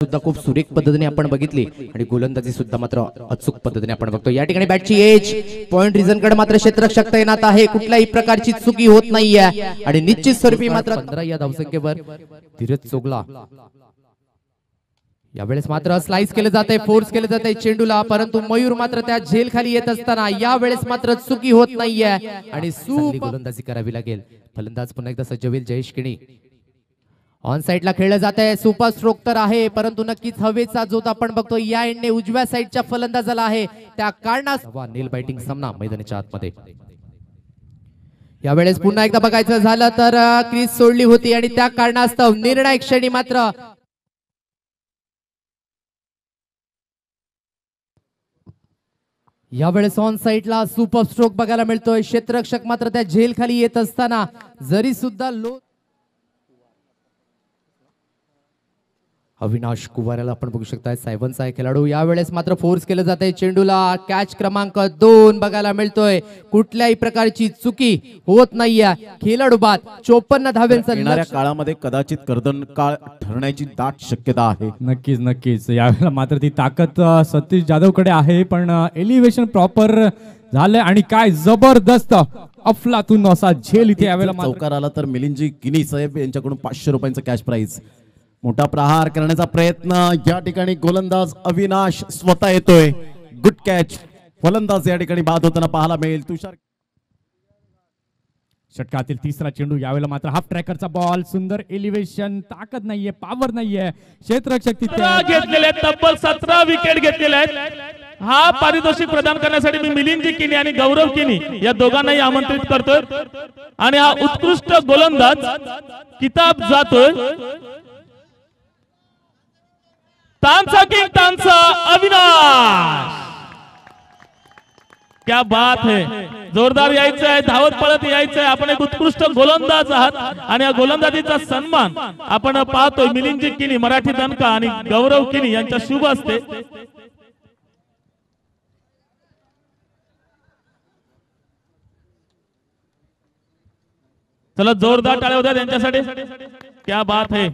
सुद्धा खूप सुरेख पद्धतीने आपण बघितली आणि गोलंदाजी सुद्धा मात्र अचूक पद्धतीने आपण बघतो। या ठिकाणी बॅटची एज पॉइंट रिझन कडे मात्र क्षेत्ररक्षक तैनात आहे, कुठल्याही प्रकारची चुकी होत नाहीये आणि निश्चित स्वरूपी मात्र 15 या धावसंख्येवर धीरज चोगला यावेळेस मात्र स्लाइस केले जाते, फोर्स केले जाते चेंडूला, परंतु मयूर मात्र त्या झेल खाली येत असताना यावेळेस मात्र चुकी होत नाहीये आणि गोलंदाजी करावी लागेल। फलंदाज पुन्हा एकदा सज्ज होईल जयेश किणी। ऑन साइडला खेळलं जात आहे, सुपर स्ट्रोक तर आहे, परंतु नक्कीच हवेचा जोत आपण बघतो या एंडने उजव्या साइडच्या फलंदाजाला आहे, त्या कारणास नेल बाइटिंग सामना मैदानाच्या आतमध्ये। यावेळेस पुन्हा एकदा बघायचं झालं तर क्रीज सोडली होती आणि त्या कारणास्तव निर्णायक क्षणी मात्र यावेळेस ऑन साइडला सुपर स्ट्रोक बघायला मिळतोय। क्षेत्ररक्षक मात्र त्या झेल खाली येत असताना जरी सुद्धा लो अविनाश कुवाराला आपण बघू शकता सायबनचा आहे खेळाडू, यावेळेस मात्र फोर्स केलं जाते चेंडूला, कॅच क्रमांक 2 बघायला मिळतोय, कुठल्याही प्रकारची चुकी होत नाहीये, खेळाडू बाद 54 धावांचा। येणाऱ्या काळामध्ये कदाचित कर्दन काळ ठरण्याची दाट शक्यता आहे। नक्कीच नक्कीच यावेळेला मात्र ती ताकद सतीश जाधवकडे आहे, पण एलिव्हेशन प्रॉपर झालंय आणि काय जबरदस्त अफलातून असा झेल इथे यावेळेला चौकार आला तर मिलिंदजी किनी साहेब यांच्याकडून 500 रुपयांचा कॅश प्राइज। मोठा प्रहार करण्याचा प्रयत्न, या ठिकाणी गोलंदाज अविनाश स्वतः येतोय, गुड कॅच, फलंदाज या ठिकाणी बाद होताना पाहायला मिळेल तुषार। षटकातील तिसरा चेंडू, यावेळेला मात्र हाफ ट्रॅकरचा बॉल, सुंदर एलिव्हेशन, ताकद नाहीये, पॉवर नाहीये, क्षेत्ररक्षक तिथे घेतलेले तब्बल 17 विकेट घेतलेले आहेत। हा पारितोषिक प्रदान करण्यासाठी मी मिलिंदजी किनी आणि गौरव किनी या दोघांनाही आमंत्रित करतोय आणि हा उत्कृष्ट गोलंदाज किताब जातोय तानसा किंग तानसा अविनाश। क्या बात है, जोरदार यायचं आहे, धावत पळत यायचं आहे, आपण एक उत्कृष्ट गोलंदाज आहात आणि या गोलंदाजीचा सन्मान आपण पाहतोय मिलिंदजी किनी मराठी दणका आणि गौरव किनी यांच्या शुभ हस्ते। चला जोरदार टाळ्या होत्या त्यांच्यासाठी, क्या बात है।